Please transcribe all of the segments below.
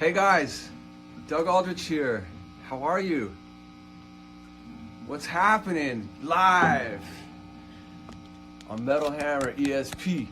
Hey guys, Doug Aldrich here. How are you? What's happening live on Metal Hammer ESP?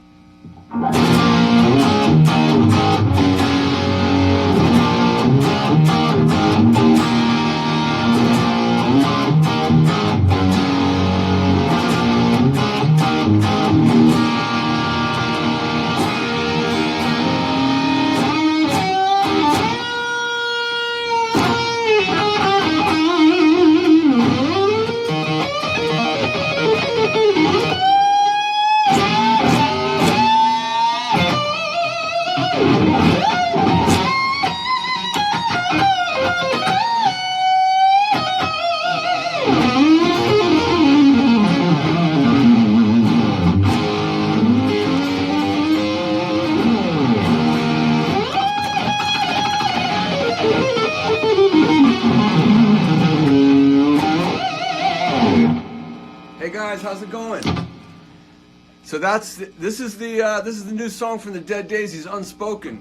Hey guys, how's it going? So this is the new song from the Dead Daisies, Unspoken.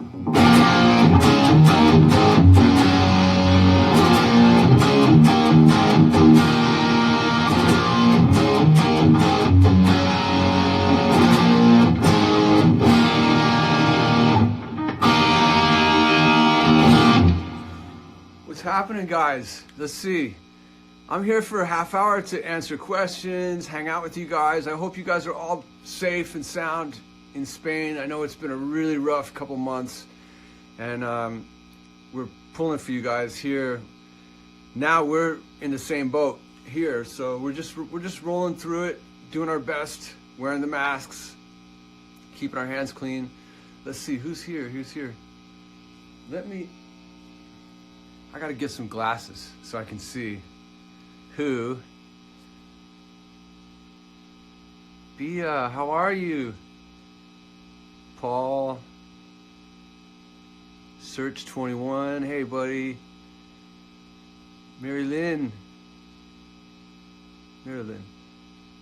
What's happening, guys? Let's see. I'm here for a half hour to answer questions, hang out with you guys. I hope you guys are all safe and sound in Spain. I know it's been a really rough couple months, and we're pulling for you guys here. Now we're in the same boat here, so we're just rolling through it, doing our best, wearing the masks, keeping our hands clean. Let's see, who's here? Who's here? I gotta get some glasses so I can see. Who? Bia, how are you? Paul. Search 21, hey buddy. Mary Lynn.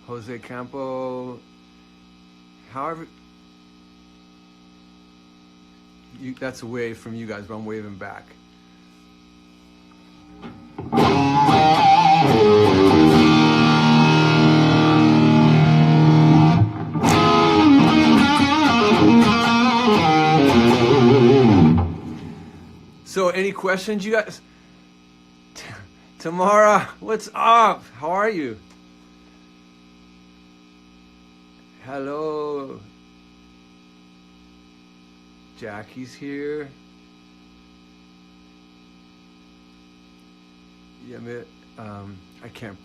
Jose Campo. However, that's a wave from you guys, but I'm waving back. So any questions you guys? Tamara, what's up? How are you? Hello. Jackie's here. Yeah, I can't.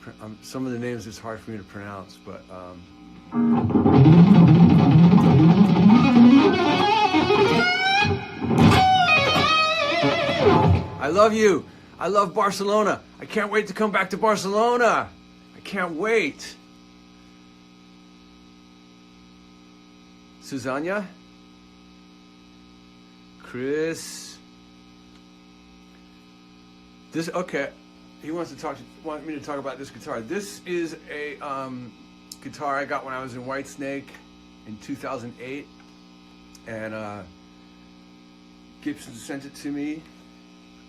Some of the names it's hard for me to pronounce, but. I love you. I love Barcelona. I can't wait to come back to Barcelona. I can't wait. Susanna? Chris? Okay. He want me to talk about this guitar. This is a guitar I got when I was in Whitesnake in 2008, and Gibson sent it to me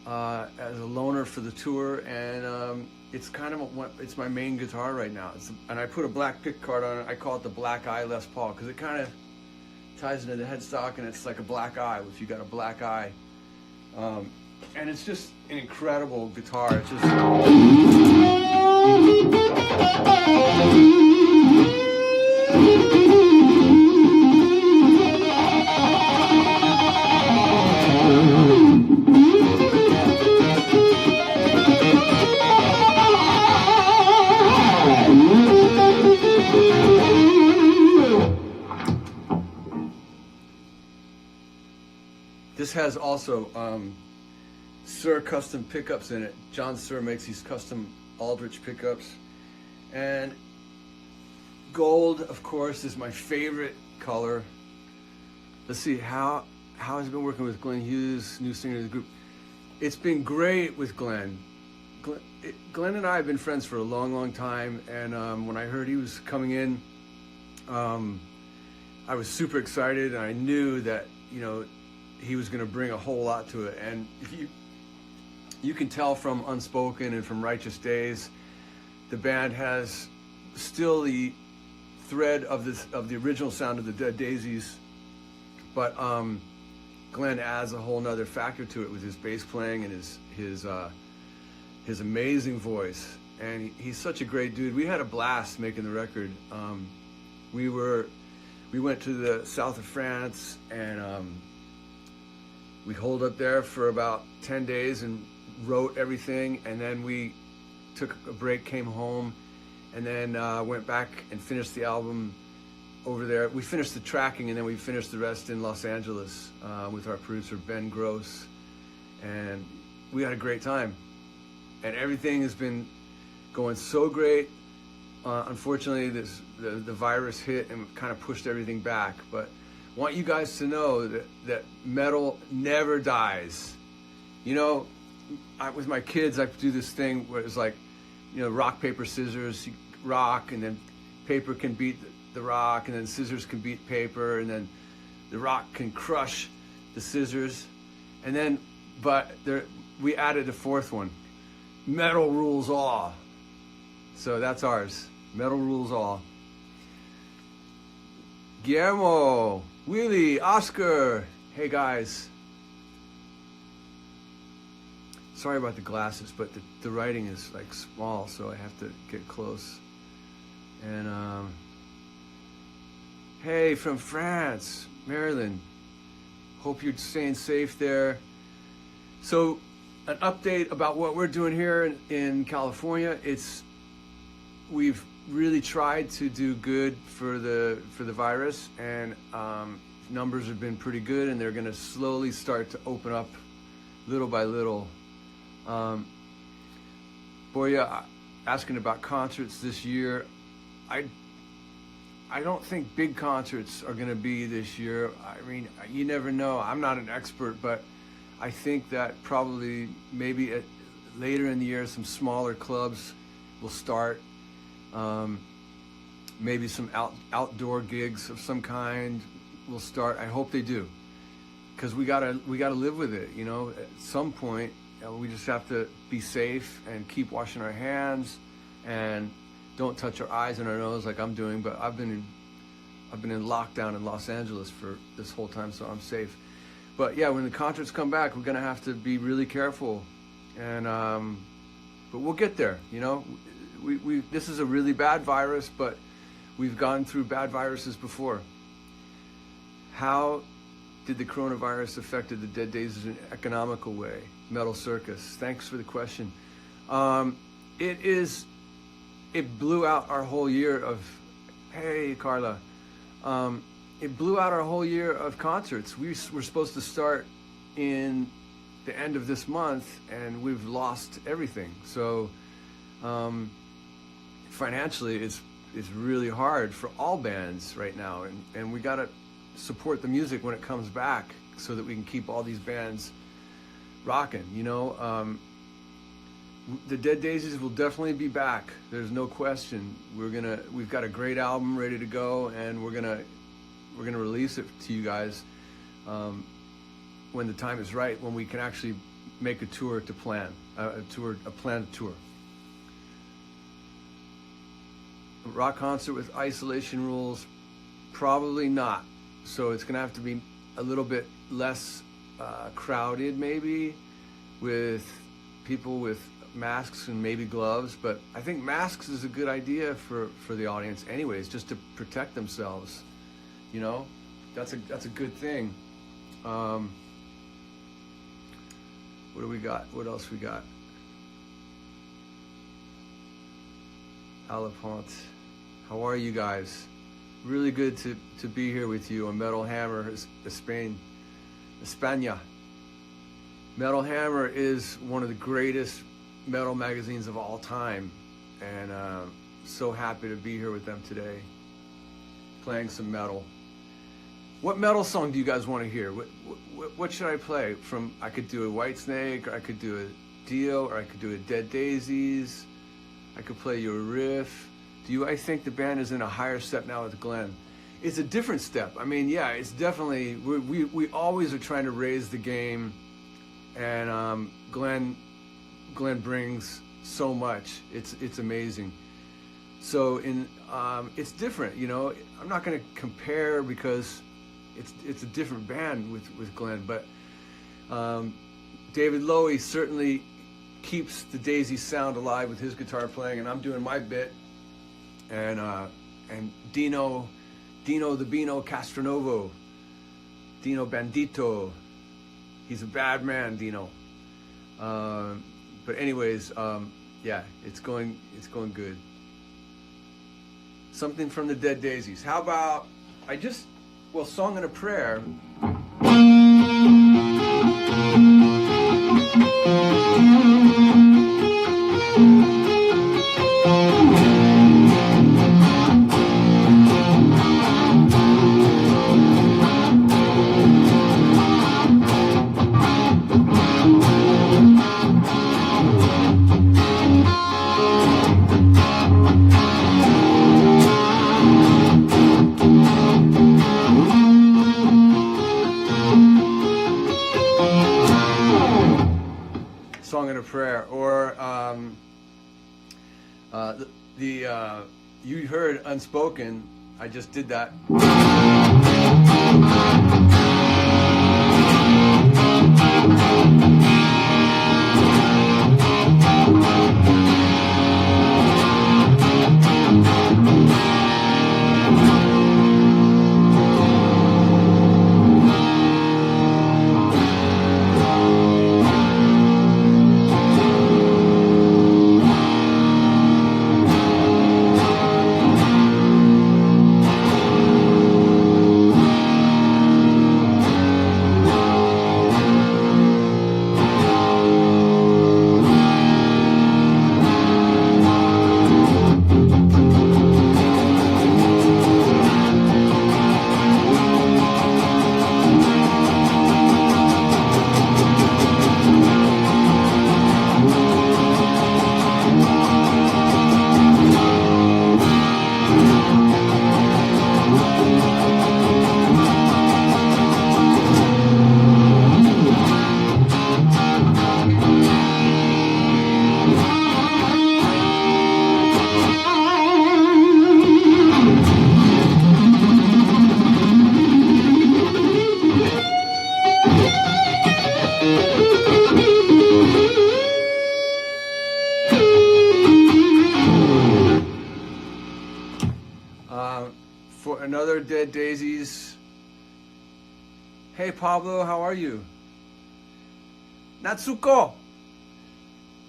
as a loaner for the tour, and it's kind of it's my main guitar right now. And I put a black pick guard on it. I call it the Black Eye Les Paul because it kind of ties into the headstock, and it's like a black eye if you got a black eye. And it's just an incredible guitar. It's just this has also Sir custom pickups in it. John Sir makes these custom Aldrich pickups, and gold, of course, is my favorite color. Let's see, how has it been working with Glenn Hughes, new singer of the group? It's been great with Glenn. Glenn and I have been friends for a long time, and when I heard he was coming in, I was super excited, and I knew that, you know, he was going to bring a whole lot to it. And you can tell from Unspoken and from Righteous Days, the band has still the thread of the original sound of the Daisies, but Glenn adds a whole nother factor to it with his bass playing and his amazing voice. And he's such a great dude. We had a blast making the record. We went to the south of France, and we holed up there for about 10 days and wrote everything, and then we took a break, came home, and then went back and finished the album over there. We finished the tracking, and then we finished the rest in Los Angeles with our producer Ben Gross, and we had a great time. And everything has been going so great. Unfortunately, the virus hit and kind of pushed everything back, but I want you guys to know that metal never dies. You know, with my kids, I do this thing where it's like, you know, rock, paper, scissors. You rock, and then paper can beat the rock, and then scissors can beat paper, and then the rock can crush the scissors. And then, we added a fourth one. Metal rules all. So that's ours. Metal rules all. Guillermo, Willie, Oscar. Hey guys. Sorry about the glasses, but the writing is like small, so I have to get close. And hey, from France, Maryland. Hope you're staying safe there. So, an update about what we're doing here in California. We've really tried to do good for the virus, and numbers have been pretty good, and they're going to slowly start to open up little by little. Boya asking about concerts this year. I don't think big concerts are going to be this year. I mean, you never know. I'm not an expert, but I think that probably maybe later in the year some smaller clubs will start. Maybe some outdoor gigs of some kind will start. I hope they do, because we gotta live with it. You know, at some point we just have to be safe and keep washing our hands and don't touch our eyes and our nose like I'm doing. But I've been in lockdown in Los Angeles for this whole time, so I'm safe. But yeah, when the concerts come back, we're gonna have to be really careful, and but we'll get there. You know, this is a really bad virus, but we've gone through bad viruses before. How did the coronavirus affect the Dead Daisies in an economical way? Metal Circus. Thanks for the question. It blew out our whole year of. Hey, Carla. It blew out our whole year of concerts. We were supposed to start in the end of this month, and we've lost everything. So financially, it's really hard for all bands right now, and we gotta support the music when it comes back so that we can keep all these bands rocking. You know, the Dead Daisies will definitely be back. There's no question. We've got a great album ready to go, and we're gonna release it to you guys when the time is right, when we can actually make a tour to plan a planned tour. A rock concert with isolation rules, probably not. So it's gonna have to be a little bit less crowded, maybe, with people with masks and maybe gloves. But I think masks is a good idea for the audience anyways, just to protect themselves. You know, that's a good thing. What do we got? What else we got? Alapont. How are you guys? Really good to be here with you on Metal Hammer, España. Metal Hammer is one of the greatest metal magazines of all time, and so happy to be here with them today, playing some metal. What metal song do you guys want to hear? What should I play? I could do a Whitesnake, or I could do a Dio, or I could do a Dead Daisies. I could play you a riff. I think the band is in a higher step now with Glenn. it's a different step. I mean, yeah, it's definitely, we always are trying to raise the game, and Glenn brings so much. It's amazing. So it's different, you know. I'm not going to compare because it's a different band with Glenn, but David Lowy certainly keeps the Daisies sound alive with his guitar playing, and I'm doing my bit, and Dino the Bino Castronovo, Dino Bandito, he's a bad man, Dino. But anyways, yeah, it's going good. Something from the Dead Daisies. How about Song and a Prayer. Song and a Prayer, or you heard Unspoken. I just did that. For another Dead Daisies. Hey Pablo, how are you? Natsuko!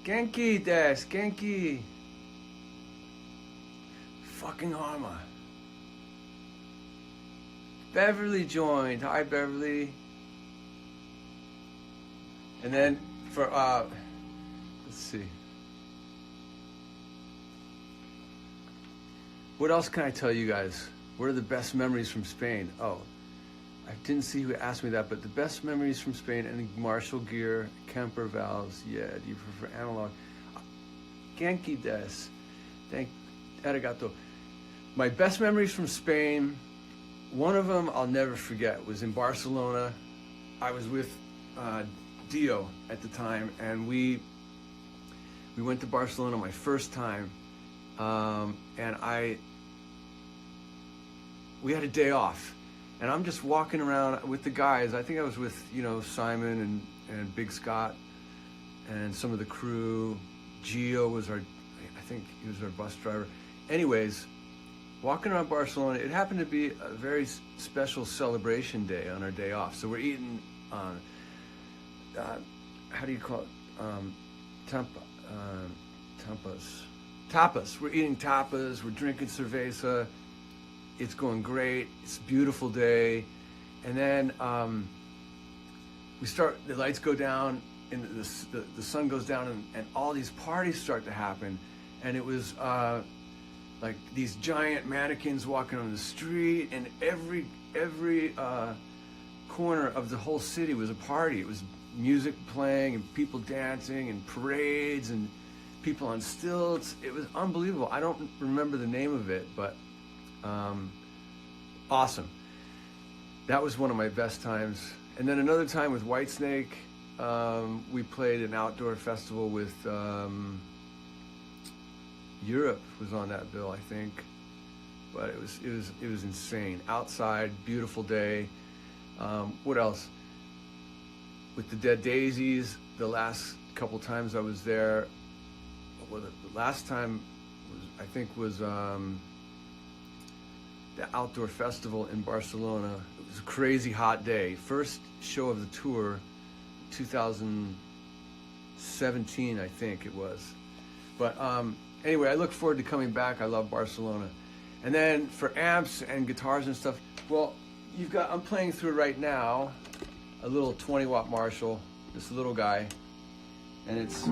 Genki desu, genki. Fucking Arma. Beverly joined. Hi Beverly. And then for let's see. What else can I tell you guys? What are the best memories from Spain? Oh, I didn't see who asked me that, but the best memories from Spain, any Marshall gear, Kemper valves, yeah, do you prefer analog? Genki des. Arigato. My best memories from Spain, one of them I'll never forget, was in Barcelona. I was with Dio at the time, and we went to Barcelona my first time, and we had a day off, and I'm just walking around with the guys. I think I was with, Simon and Big Scott and some of the crew. Gio was I think he was our bus driver. Anyways, walking around Barcelona, it happened to be a very special celebration day on our day off. So we're eating, how do you call it? Tapas. We're eating tapas, we're drinking cerveza. It's going great. It's a beautiful day. And then the lights go down, and the sun goes down, and all these parties start to happen. And it was like these giant mannequins walking on the street, and every corner of the whole city was a party. It was music playing and people dancing and parades and people on stilts. It was unbelievable. I don't remember the name of it, but awesome. That was one of my best times. And then another time with Whitesnake, we played an outdoor festival with Europe was on that bill, I think. But it was insane. Outside, beautiful day. What else? With the Dead Daisies, the last couple times I was there, well, the last time was the outdoor festival in Barcelona. It was a crazy hot day. First show of the tour, 2017, I think it was. But anyway, I look forward to coming back. I love Barcelona. And then for amps and guitars and stuff, well, I'm playing through right now a little 20-watt Marshall, this little guy, and it's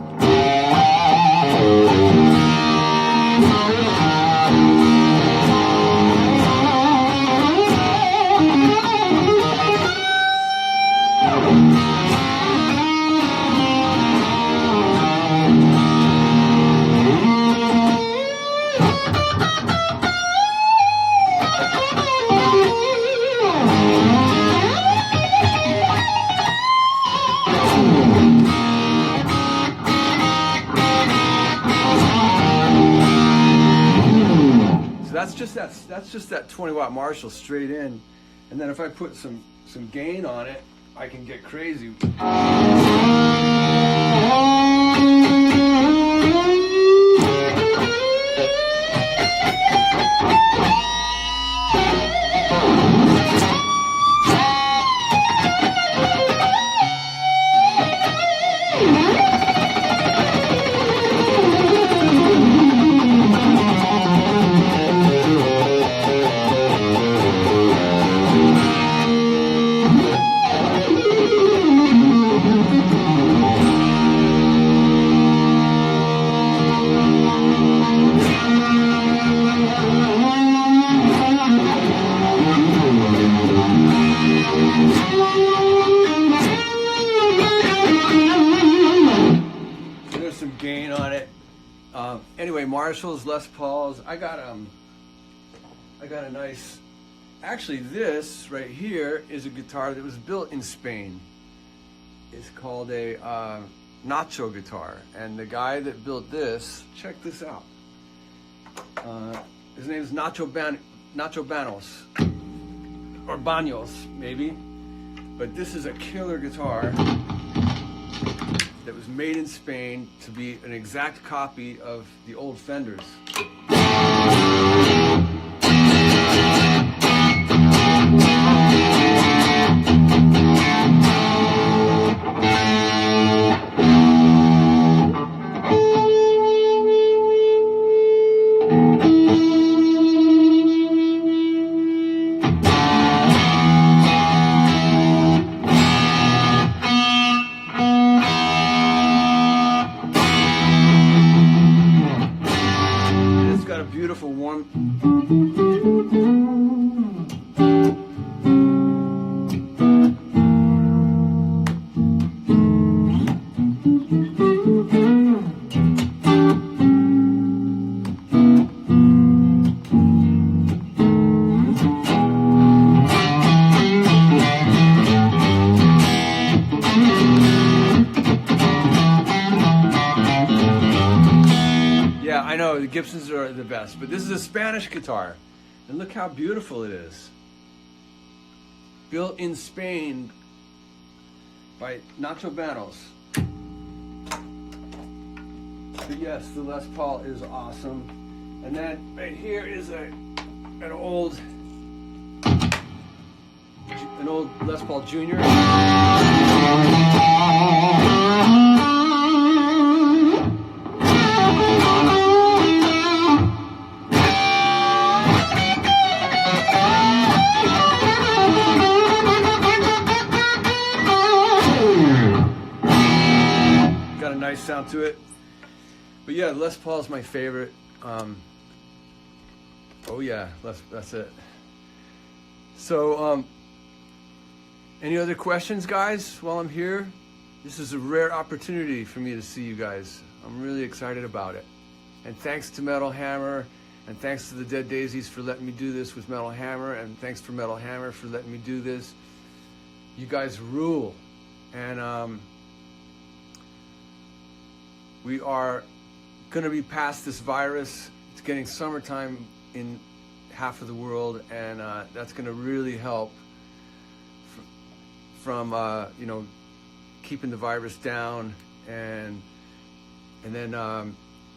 that's just that 20-watt Marshall straight in, and then if I put some gain on it, I can get crazy. Anyway, Marshalls, Les Pauls. I got a nice. Actually, this right here is a guitar that was built in Spain. It's called a Nacho guitar, and the guy that built this, check this out. His name is Nacho Banos, or Banos maybe. But this is a killer guitar that was made in Spain to be an exact copy of the old Fenders. Beautiful warm. I know the Gibsons are the best, but this is a Spanish guitar, and look how beautiful it is. Built in Spain by Nacho Banos. But yes, the Les Paul is awesome. And then right here is an old Les Paul Jr. Got a nice sound to it. But yeah, Les Paul is my favorite. Oh yeah, that's it. So, any other questions, guys, while I'm here? This is a rare opportunity for me to see you guys. I'm really excited about it. And thanks to Metal Hammer And thanks to the Dead Daisies for letting me do this with Metal Hammer, and thanks for Metal Hammer for letting me do this. You guys rule. And we are going to be past this virus. It's getting summertime in half of the world, and that's going to really help from you know, keeping the virus down, and then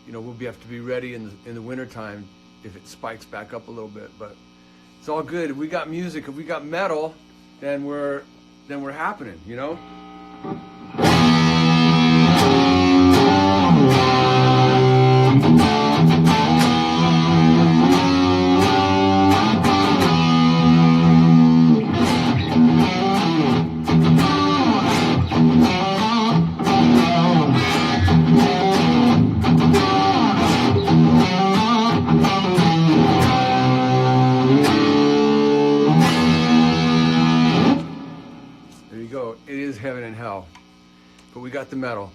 you know, we'll have to be ready in the wintertime if it spikes back up a little bit. But it's all good. If we got music, if we got metal, then we're happening, you know. Heaven and hell, but we got the metal.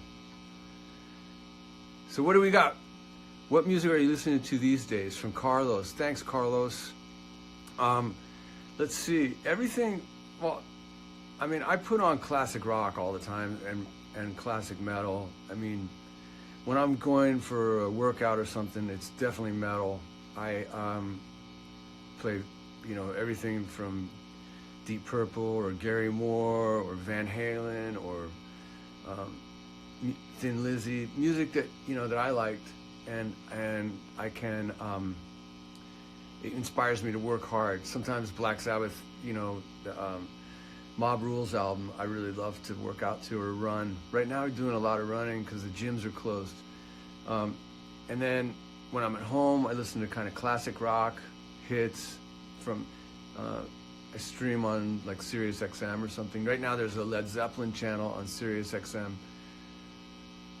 So what do we got? What music are you listening to these days? From Carlos. Thanks, Carlos. Let's see. Everything. Well, I mean, I put on classic rock all the time and classic metal. I mean, when I'm going for a workout or something, it's definitely metal. I play, you know, everything from Deep Purple or Gary Moore or Van Halen or Thin Lizzy, music that, you know, that I liked, and I can it inspires me to work hard. Sometimes Black Sabbath, you know, the Mob Rules album I really love to work out to or run. Right now I'm doing a lot of running because the gyms are closed. And then when I'm at home, I listen to kind of classic rock hits from I stream on like Sirius XM or something. Right now there's a Led Zeppelin channel on Sirius XM.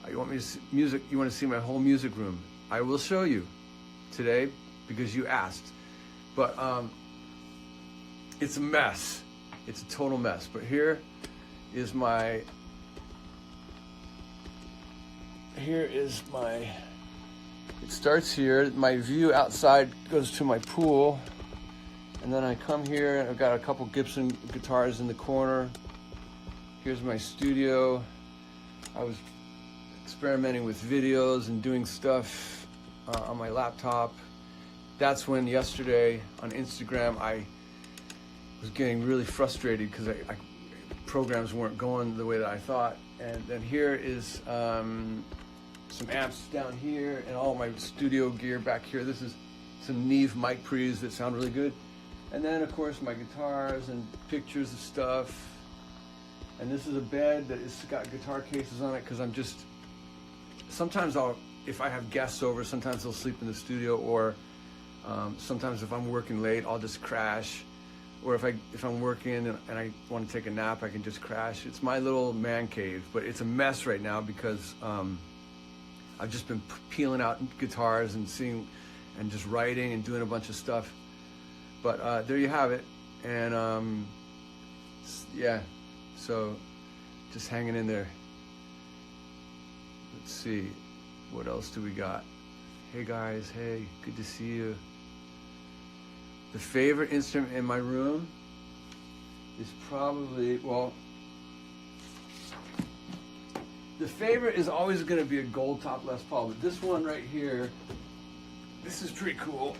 You want me to see music? You want to see my whole music room? I will show you today because you asked. But it's a mess. It's a total mess. But here is my. It starts here. My view outside goes to my pool. And then I come here, and I've got a couple Gibson guitars in the corner. Here's my studio. I was experimenting with videos and doing stuff on my laptop. That's when yesterday on Instagram I was getting really frustrated because programs weren't going the way that I thought. And then here is some amps down here and all my studio gear back here. This is some Neve mic pre's that sound really good. And then, of course, my guitars and pictures of stuff. And this is a bed that has got guitar cases on it because I'm just... Sometimes if I have guests over, sometimes they'll sleep in the studio, or sometimes if I'm working late, I'll just crash. Or if I'm working and I want to take a nap, I can just crash. It's my little man cave, but it's a mess right now because I've just been peeling out guitars and just writing and doing a bunch of stuff. But there you have it, and yeah, so just hanging in there. Let's see, what else do we got? Hey guys, hey, good to see you. The favorite instrument in my room is probably, well, the favorite is always going to be a gold top Les Paul, but this one right here, this is pretty cool.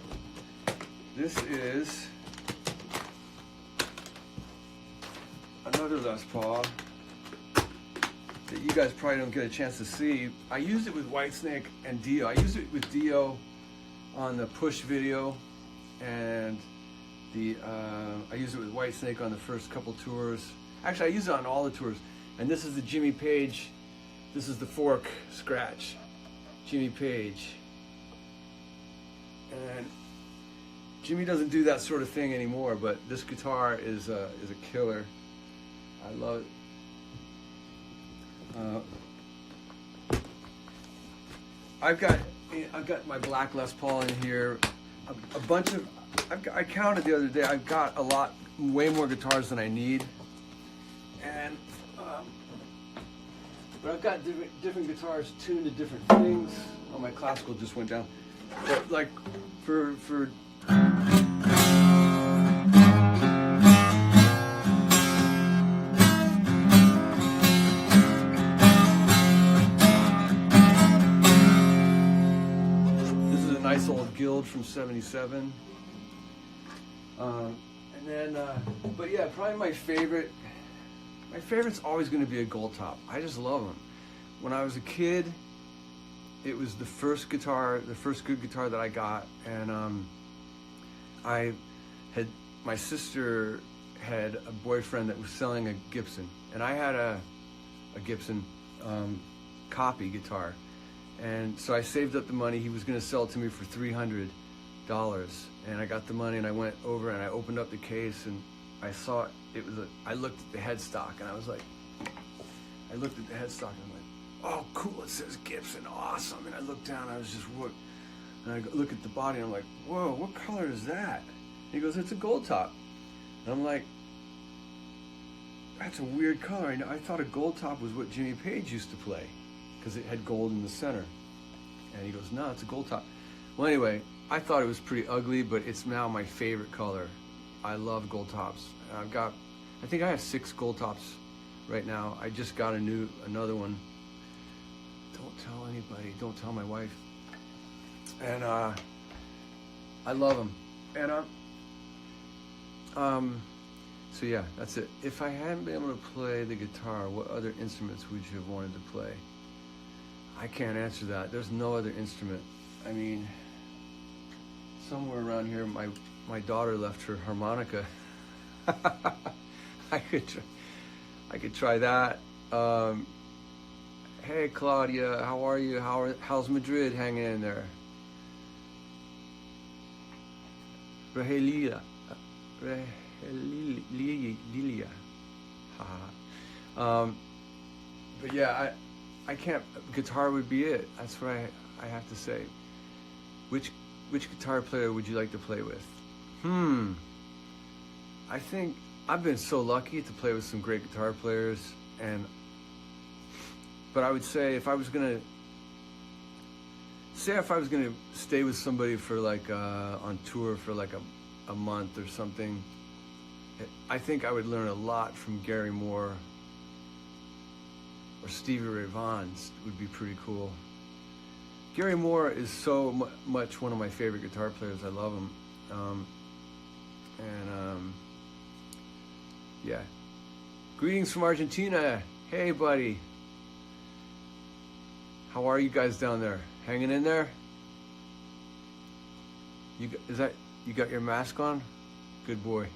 This is another Les Paul that you guys probably don't get a chance to see. I used it with Whitesnake and Dio. I used it with Dio on the Push video, and I used it with Whitesnake on the first couple tours. Actually, I used it on all the tours. And this is the Jimmy Page. This is the fork scratch. Jimmy Page. And Jimmy doesn't do that sort of thing anymore, but this guitar is a killer. I love it. I've got my black Les Paul in here. A bunch of I counted the other day. I've got way more guitars than I need, and but I've got different guitars tuned to different things. Oh, my classical just went down. But like for this is a nice old Guild from '77. And then, but yeah, probably my favorite's always going to be a gold top. I just love them. When I was a kid, it was the first good guitar that I got, and my sister had a boyfriend that was selling a Gibson, and I had a Gibson copy guitar, and so I saved up the money. He was going to sell it to me for $300, and I got the money, and I went over and I opened up the case, and I saw I looked at the headstock, and I looked at the headstock, and I'm like, oh, cool, it says Gibson, awesome. And I looked down, and I was just, what? And I look at the body, and I'm like, whoa, what color is that? And he goes, it's a gold top. And I'm like, that's a weird color. I thought a gold top was what Jimmy Page used to play, because it had gold in the center. And he goes, no, it's a gold top. Well, anyway, I thought it was pretty ugly, but it's now my favorite color. I love gold tops. And I think I have 6 gold tops right now. I just got another one. Don't tell anybody. Don't tell my wife. And I love them. And so yeah, that's it. If I hadn't been able to play the guitar, what other instruments would you have wanted to play? I can't answer that. There's no other instrument. I mean, somewhere around here, my daughter left her harmonica. I could try that. Hey Claudia, how are you? How's Madrid hanging in there? Lilia. But yeah, I can't. Guitar would be it. That's what I have to say. Which guitar player would you like to play with? I think I've been so lucky to play with some great guitar players, but I would say if I was gonna stay with somebody for like on tour for like a month or something, I think I would learn a lot from Gary Moore or Stevie Ray Vaughan. Would be pretty cool. Gary Moore is so much one of my favorite guitar players. I love him. Yeah. Greetings from Argentina. Hey, buddy. How are you guys down there? Hanging in there? You got your mask on? Good boy.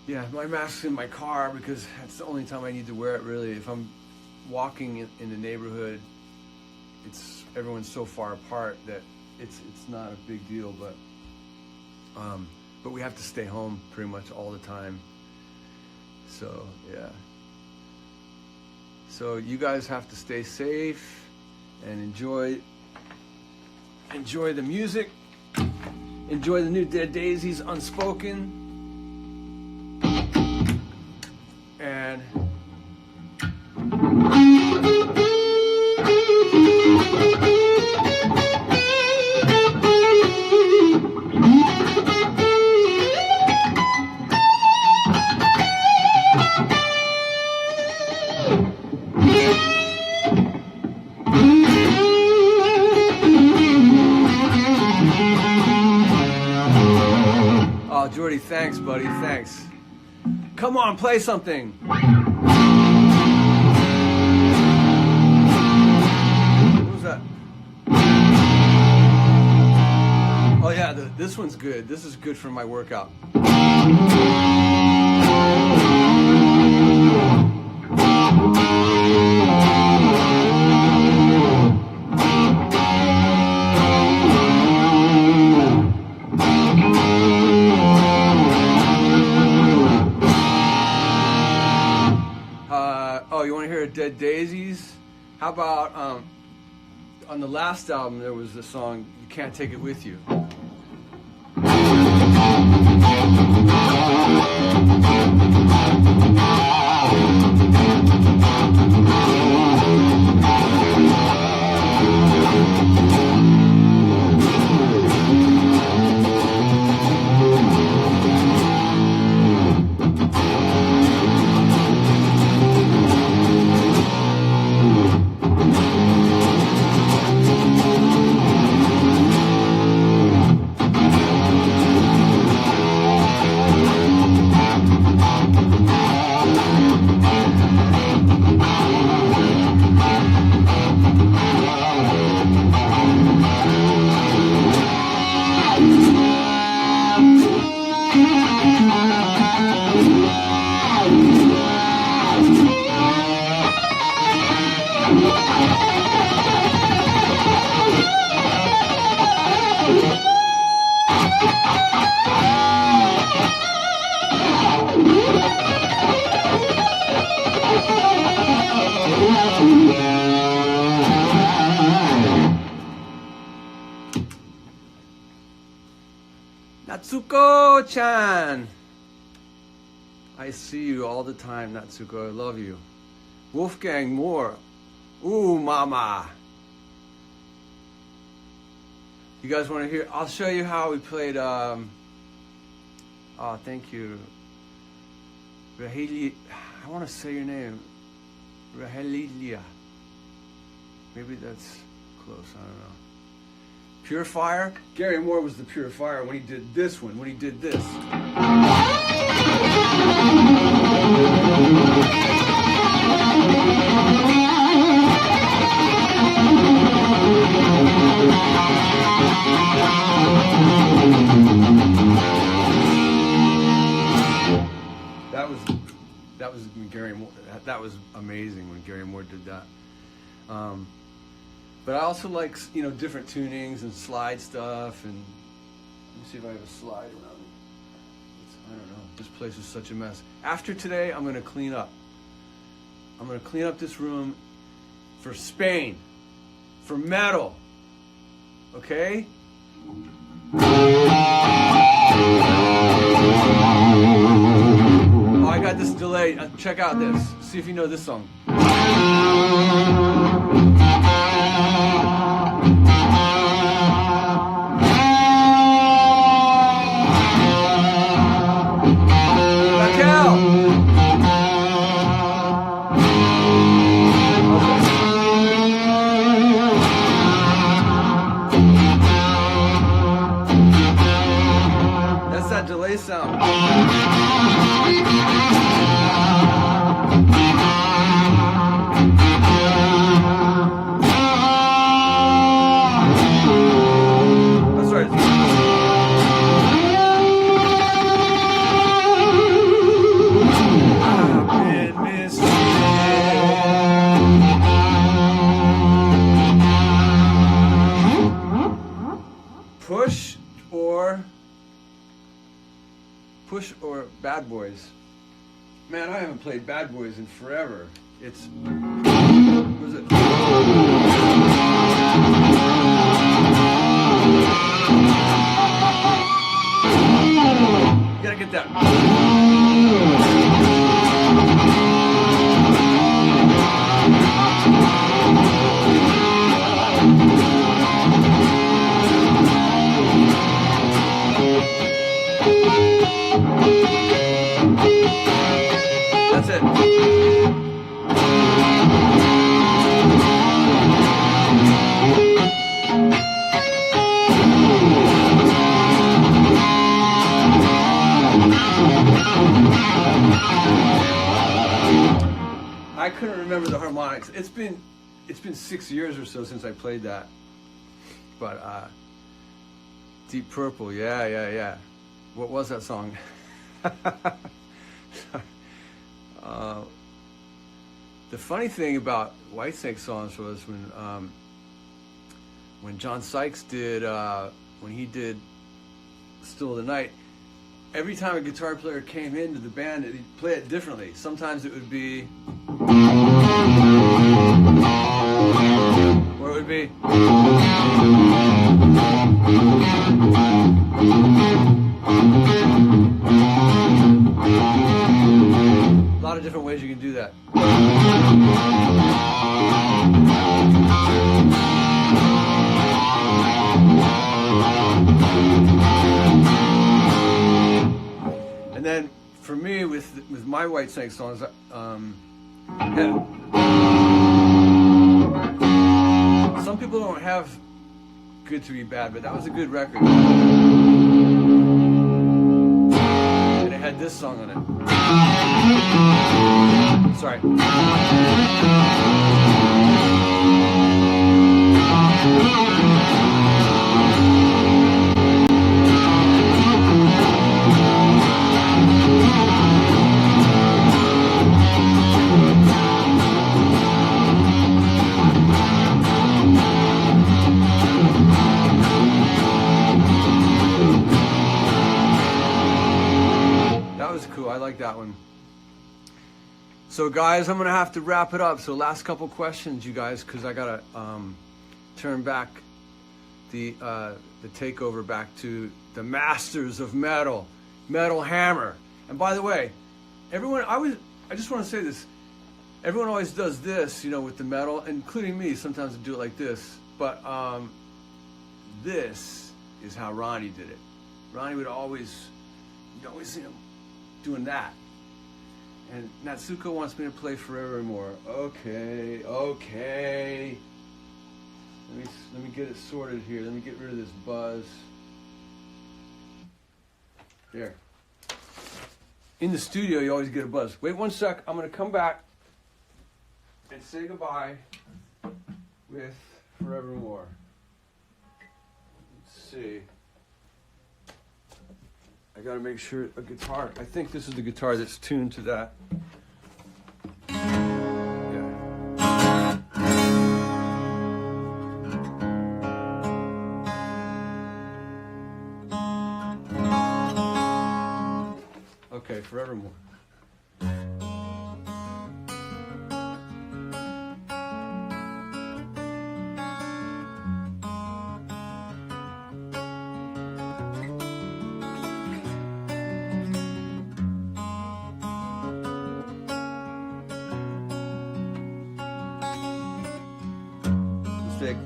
Yeah, my mask's in my car because that's the only time I need to wear it, really. If I'm walking in the neighborhood, everyone's so far apart that it's not a big deal, but we have to stay home pretty much all the time. So yeah. So you guys have to stay safe and enjoy the music. Enjoy the new Dead Daisies Unspoken. And Jordy, thanks, buddy, thanks. Come on, play something. Who's that? Oh yeah, this one's good. This is good for my workout. Dead Daisies. How about on the last album there was the song You Can't Take It With You. Natsuko-chan. I see you all the time, Natsuko. I love you. Wolfgang Moore. Ooh, mama. You guys want to hear? I'll show you how we played. Oh, thank you. Raheli. I want to say your name. Rahelilia. Maybe that's close. I don't know. Purifier. Gary Moore was the Purifier when he did this one. When he did this. That was when Gary Moore. That was amazing when Gary Moore did that. But I also like, you know, different tunings and slide stuff. And let me see if I have a slide around me. I don't know. This place is such a mess. After today, I'm going to clean up. I'm going to clean up this room for Spain, for metal. Okay? Oh, I got this delay. Check out this. See if you know this song. Delay sound. That's right. I've been mistreated. Push or Bad Boys. Man, I haven't played Bad Boys in forever. It's... What is it? You gotta get that. That's it. I couldn't remember the harmonics. It's been 6 years or so since I played that. But Deep Purple, yeah. What was that song? The funny thing about Whitesnake songs was when John Sykes did when he did Still of the Night, every time a guitar player came into the band, he'd play it differently. Sometimes it would be, or it would be, a lot of different ways you can do that. And then for me, with my Whitesnake songs, some people don't have Good to Be Bad, but that was a good record. And it had this song on it. Sorry. Cool, I like that one. So guys, I'm gonna have to wrap it up. So last couple questions, you guys, because I gotta turn back the takeover back to the masters of metal, Metal Hammer. And by the way, everyone, I just want to say this. Everyone always does this, you know, with the metal, including me. Sometimes I do it like this. But this is how Ronnie did it. Ronnie would always, you'd always see him doing that. And Natsuko wants me to play Forevermore. Okay. Let me get it sorted here. Let me get rid of this buzz. There. In the studio, you always get a buzz. Wait one sec. I'm going to come back and say goodbye with Forevermore. Let's see. I got to make sure a guitar. I think this is the guitar that's tuned to that. Okay, Forevermore. Mistake.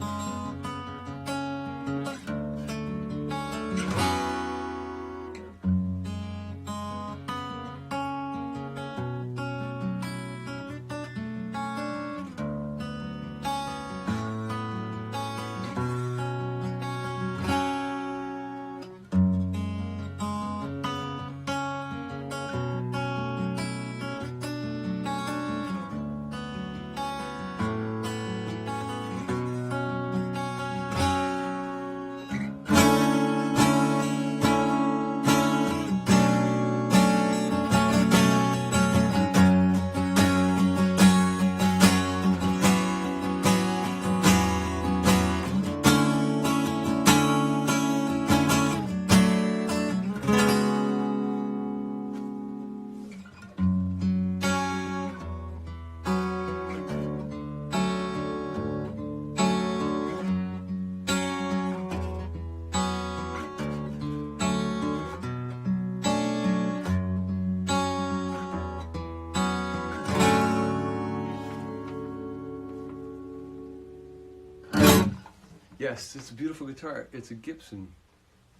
Yes, it's a beautiful guitar. It's a Gibson,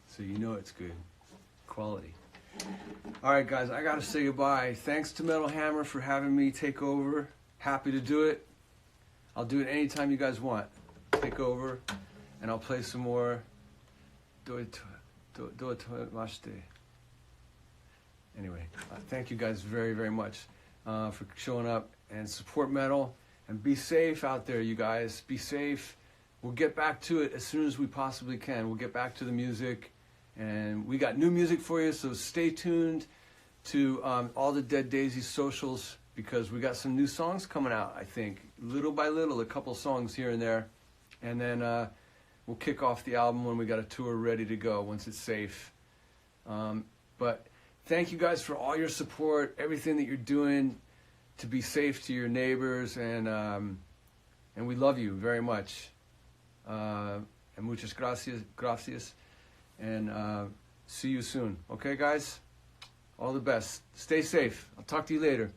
so you know it's good quality. All right, guys, I got to say goodbye. Thanks to Metal Hammer for having me take over. Happy to do it. I'll do it anytime you guys want. Take over, and I'll play some more. Anyway, thank you guys very, very much for showing up and support metal. And be safe out there, you guys. Be safe. We'll get back to it as soon as we possibly can. We'll get back to the music. And we got new music for you, so stay tuned to all the Dead Daisies socials, because we got some new songs coming out, I think. Little by little, a couple songs here and there. And then we'll kick off the album when we got a tour ready to go, once it's safe. But thank you guys for all your support, everything that you're doing to be safe to your neighbors, and we love you very much. And muchas gracias. And see you soon. Okay, guys? All the best. Stay safe. I'll talk to you later.